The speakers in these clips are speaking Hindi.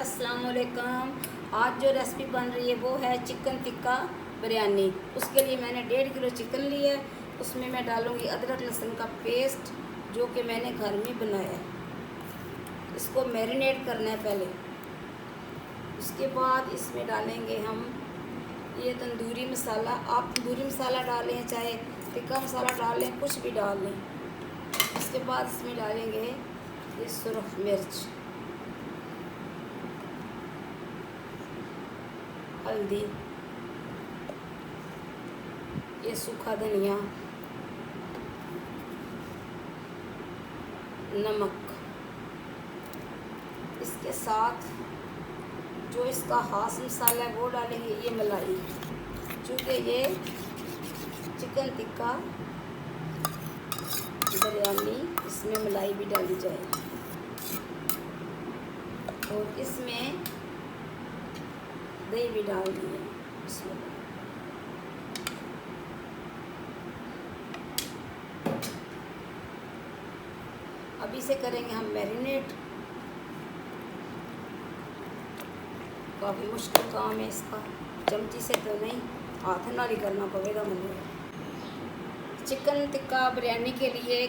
अस्सलाम वालेकुम। आज जो रेसिपी बन रही है वो है चिकन टिक्का बिरयानी। उसके लिए मैंने 1.5 किलो चिकन लिया है। उसमें मैं डालूँगी अदरक लहसुन का पेस्ट जो कि मैंने घर में बनाया है। इसको मैरिनेट करना है पहले। उसके बाद इसमें डालेंगे हम ये तंदूरी मसाला। आप तंदूरी मसाला डालें चाहे टिक्का मसाला डालें, कुछ भी डाल लें। उसके बाद इसमें डालेंगे ये सुरख मिर्च, हल्दी, ये सूखा धनिया, नमक। इसके साथ जो इसका खास मसाला है वो डालेंगे ये मलाई, क्योंकि ये चिकन टिक्का बिरयानी इसमें मलाई भी डाली जाएगी। और इसमें दही भी डाल दिए इसमें। अभी से करेंगे हम मैरिनेट। काफ़ी मुश्किल काम है इसका, चमची से तो नहीं, हाथ नाल ही करना पड़ेगा मुझे। चिकन टिक्का बिरयानी के लिए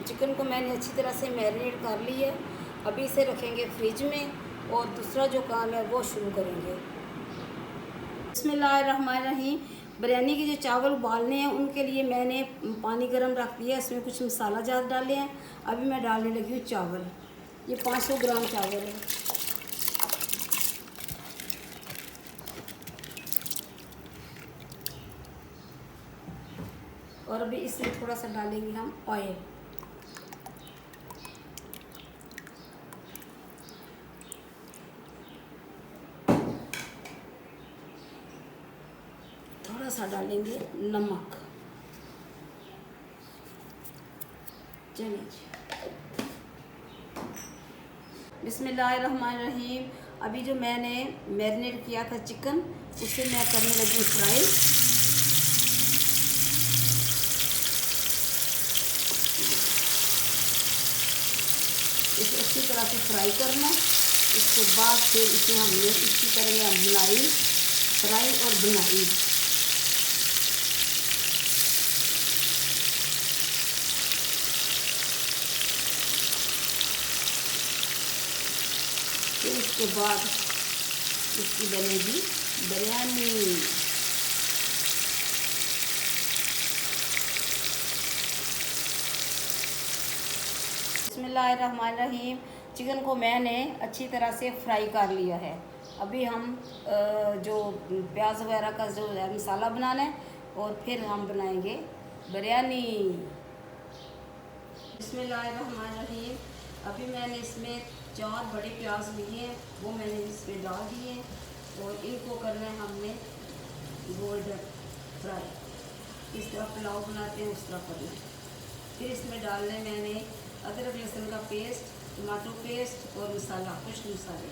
चिकन को मैंने अच्छी तरह से मैरिनेट कर ली है। अभी इसे रखेंगे फ्रिज में और दूसरा जो काम है वो शुरू करेंगे। बिस्मिल्लाहिर्रहमानिर्रहीम। बिरयानी के जो चावल उबालने हैं उनके लिए मैंने पानी गर्म रख दिया। इसमें कुछ मसाला ज़्यादा डाले हैं। अभी मैं डालने लगी हूँ चावल। ये 500 ग्राम चावल है। और अभी इसमें थोड़ा सा डालेंगे हम ऑयल। थोड़ा सा डालेंगे नमक। चलिए, बिस्मिल्लाहिर्रहमानिर्रहीम। अभी जो मैंने मैरिनेट किया था चिकन, उसे मैं करने लगी फ्राई। इसे अच्छी तरह से फ्राई करना। इसके बाद फिर इसे हमने इसी तरह मलाई फ्राई और बनाई। फिर इसके बाद इसकी बनेगी बिरयानी। बिस्मिल्लाहिर्रहमानिर्रहीम। चिकन को मैंने अच्छी तरह से फ्राई कर लिया है। अभी हम जो प्याज वगैरह का जो है मसाला बनाना है और फिर हम बनाएंगे बिरयानी। बिस्मिल्लाहिर्रहमानिर्रहीम। अभी मैंने इसमें 4 बड़े प्याज लिए हैं, वो मैंने इसमें डाल दिए और इनको करना है हमने गोल्डन फ्राई। इस तरह पुलाव बनाते हैं उस तरह करना है। फिर इसमें डालने मैंने अदरक लहसुन का पेस्ट, टमाटो पेस्ट और मसाला, कुछ मसाले।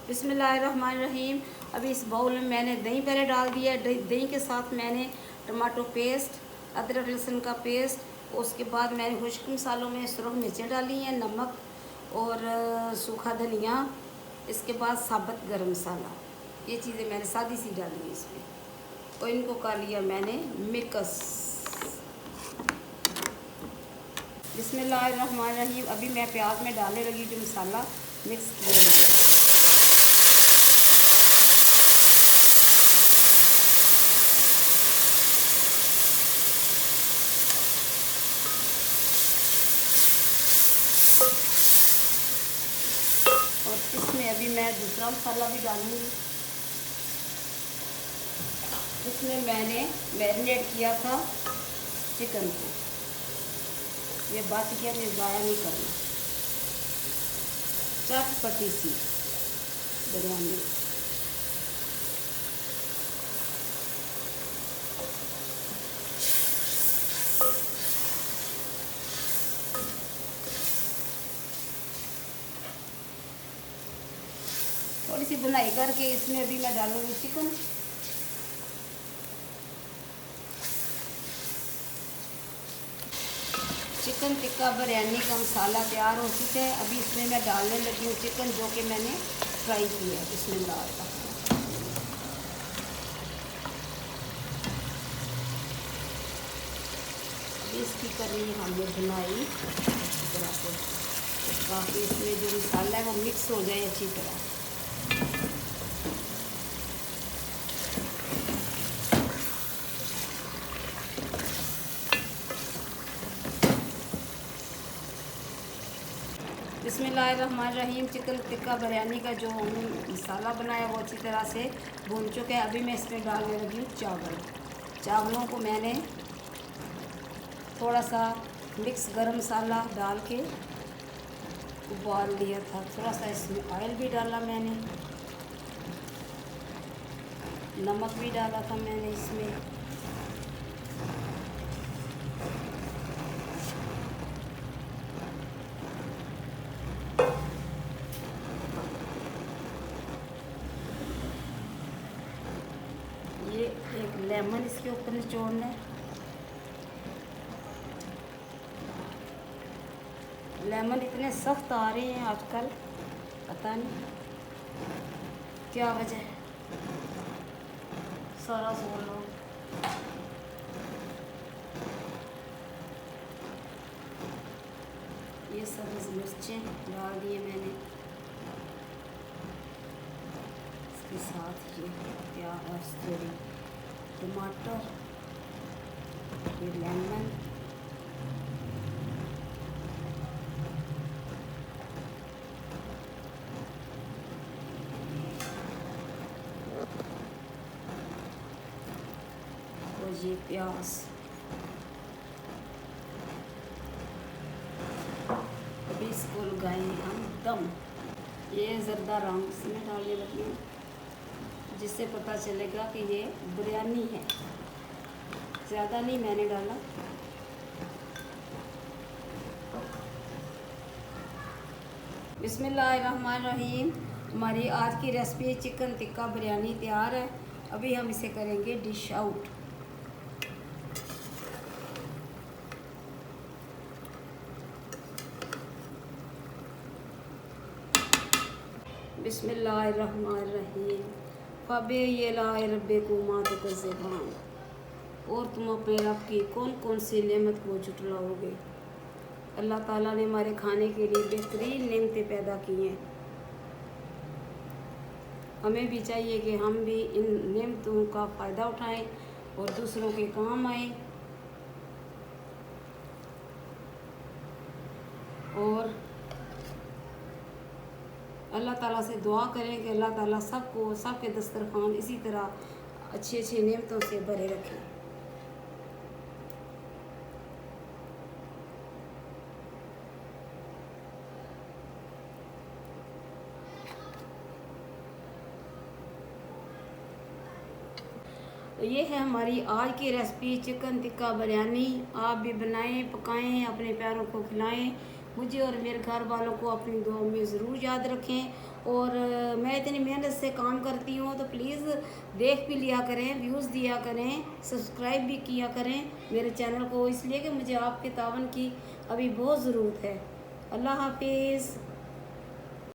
बिस्मिल्लाहिर्रहमानिर्रहीम। अभी इस बाउल में मैंने दही पहले डाल दिया। दही के साथ मैंने टमाटो पेस्ट, अदरक लहसुन का पेस्ट, उसके बाद मैंने खुश्क मसालों में सुरख मिर्चें डाली हैं, नमक और सूखा धनिया। इसके बाद साबुत गरम मसाला, ये चीज़ें मैंने सादी सी डाली हैं इसमें और इनको कर लिया मैंने मिक्स। बिस्मिल्लाहिर्रहमानिर्रहीम। अभी मैं प्याज में डालने लगी जो मसाला मिक्स किया है। और इसमें अभी मैं दूसरा मसाला भी डालूँगी। इसमें मैंने मैरिनेट किया था चिकन को, ये बच गया, ये ज़ाया नहीं करना। चटपटी सी बिरयानी। थोड़ी सी बुनाई करके इसमें अभी मैं डालूँगी चिकन। चिकन टिक्का बिरयानी का मसाला तैयार हो चुका है। अभी इसमें मैं डालने लगी हूँ चिकन, जो कि मैंने फ्राई किया है। इसमें डालता अभी इसकी कर रही है हमने बुनाई अच्छी तरह से, ताकि इसमें जो मसाला है वो मिक्स हो जाए अच्छी तरह। बिस्मिल्लाहिर्रहमानिर्रहीम। चिकन टिक्का बिरयानी का जो मसाला बनाया वो अच्छी तरह से भून चुके हैं। अभी मैं इसमें डालने लगी हूँ चावल। चावलों को मैंने थोड़ा सा मिक्स गरम मसाला डाल के उबाल लिया था। थोड़ा सा इसमें ऑयल भी डाला मैंने, नमक भी डाला था मैंने इसमें। ये एक लेमन इसके ऊपर निचोड़ना है। लेमन इतने सख्त आ रहे हैं आजकल, पता नहीं क्या वजह है। सारा जोर लो। ये सब्ज़ मिर्चें डाल दिए मैंने, इसके साथ ये प्याज, थोड़ी टमाटर, ये लेमन, और ये प्याज। अभी इसको लगाएंगे हम दम। ये ज़रदा रंग इसमें डालने लगी हूँ, जिससे पता चलेगा कि ये बिरयानी है। ज़्यादा नहीं मैंने डाला। बिस्मिल्लाहिर्रहमानिर्रहीम। हमारी आज की रेसिपी चिकन टिक्का बिरयानी तैयार है। अभी हम इसे करेंगे डिश आउट। बिस्मिल्लाहिर्रहमानिर्रहीम। फ़बे ये लाए रब्बे को मात का ज़बान। और तुम अपने रब की कौन कौन सी नेमत को जुटलाओगे। अल्लाह ताला ने हमारे खाने के लिए बेहतरीन नेमतें पैदा की हैं। हमें भी चाहिए कि हम भी इन नेमतों का फ़ायदा उठाएं और दूसरों के काम आए। और अल्लाह ताला से दुआ करें कि अल्लाह ताला सबको, सबके दस्तरखान इसी तरह अच्छी अच्छी नेमतों से भरे रखें। तो ये है हमारी आज की रेसिपी चिकन टिक्का बिरयानी। आप भी बनाएं, पकाएं, अपने प्यारों को खिलाएं। मुझे और मेरे घर वालों को अपनी दुआओं में ज़रूर याद रखें। और मैं इतनी मेहनत से काम करती हूँ, तो प्लीज़ देख भी लिया करें, व्यूज़ दिया करें, सब्सक्राइब भी किया करें मेरे चैनल को, इसलिए कि मुझे आपके तावन की अभी बहुत ज़रूरत है। अल्लाह हाफिज़।